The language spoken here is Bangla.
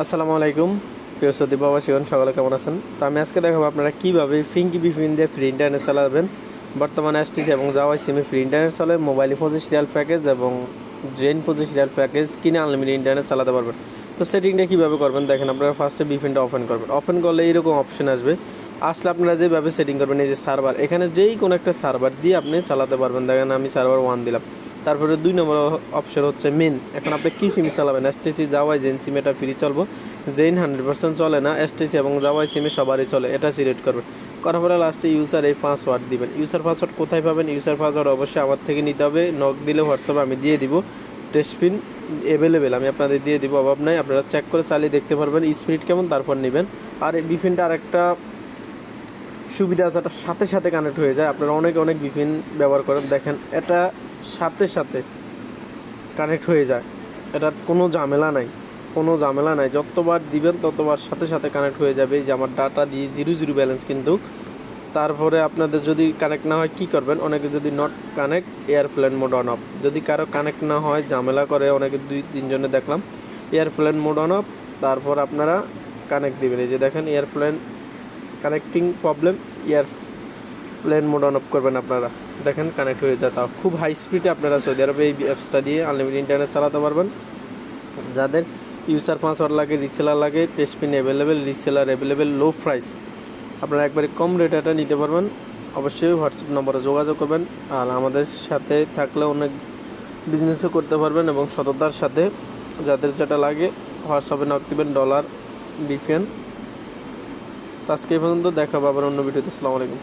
আসসালামু আলাইকুম প্রিয় সৌদি প্রবাসীগণ, সকলে কেমন আছেন? তো আমি আজকে দেখাবো আপনারা কীভাবে ফিঙ্কি বিপিএন দিয়ে ফ্রি ইন্টারনেট চালাবেন। বর্তমানে এসটিসি এবং জাওয়াই সিমে ফ্রি ইন্টারনেট চলে। মোবাইলে 25 রিয়াল প্যাকেজ এবং জেন 25 রিয়াল প্যাকেজ কিনে আনলিমিটেড ইন্টারনেট চালাতে পারবেন। তো সেটিংটা কীভাবে করবেন দেখেন, আপনারা ফার্স্টে বিপিএনটা ওপেন করবেন। ওপেন করলে এইরকম অপশন আসবে। আসলে আপনারা যেভাবে সেটিং করবেন, এই যে সার্ভার, এখানে যেই কোনো একটা সার্ভার দিয়ে আপনি চালাতে পারবেন। দেখেন আমি সার্ভার 1 দিলাম। তারপরে 2 নম্বর অপশন হচ্ছে মেন। এখন আপনি কী সিম চালাবেন? এসটিসি, জাওয়াই, জেন সিম এটা ফ্রি চলবো। জেন 100% চলে না, এসটিসি এবং জাওয়াই সিমে সবারই চলে, এটা সিলেক্ট করবেন। করার পরে লাস্টে ইউজার এই পাসওয়ার্ড দিবেন। ইউজার পাসওয়ার্ড কোথায় পাবেন? ইউজার পাসওয়ার্ড অবশ্যই আমার থেকে নিতে হবে। নক দিলে হোয়াটসঅ্যাপে আমি দিয়ে দিব। টেস্টপিন অ্যাভেলেবেল আমি আপনাদের দিয়ে দিব, অভাব নাই। আপনারা চেক করে চালিয়ে দেখতে পারবেন স্পিড কেমন, তারপর নেবেন। আর এই বিপিএনটা আরেকটা সুবিধা আছে, এটা সাথে সাথে কানেক্ট হয়ে যায়। আপনারা অনেক বিপিএন ব্যবহার করেন, দেখেন এটা সাথে সাথে কানেক্ট হয়ে যায়। এটার কোনো ঝামেলা নাই, যতবার দিবেন ততবার সাথে সাথে কানেক্ট হয়ে যাবে। যে আমার ডাটা দিয়ে 0 ব্যালেন্স কিন্তু। তারপরে আপনাদের যদি কানেক্ট না হয় কী করবেন? অনেকে যদি not connect, airplane mode on of. যদি কারো কানেক্ট না হয়, ঝামেলা করে, অনেকে 2-3 জনে দেখলাম, এয়ারপ্লেন মোড অন অফ। তারপর আপনারা কানেক্ট দিবেন। এই যে দেখেন airplane connecting problem, airplane mode on of করবেন আপনারা, দেখেন কানেক্ট হয়ে যায়। তাও খুব হাই স্পিডে আপনারা সৌদি আরবে এই অ্যাপসটা দিয়ে আনলিমিটেড ইন্টারনেট চালাতে পারবেন। যাদের ইউজার পাসওয়ার্ড লাগে, রিসেলার লাগে, test pin available, reseller available, low price, আপনারা একবারে কম রেটে এটা নিতে পারবেন। অবশ্যই হোয়াটসঅ্যাপ নম্বরে যোগাযোগ করবেন। আর আমাদের সাথে থাকলে অনেক বিজনেসও করতে পারবেন এবং সততার সাথে। যাদের যেটা লাগে হোয়াটসঅ্যাপে নক দিবেন, ডলার বিপিএন। আজকে এই পর্যন্ত, দেখা পাবেন অন্য ভিডিওতে। আসসালামু আলাইকুম।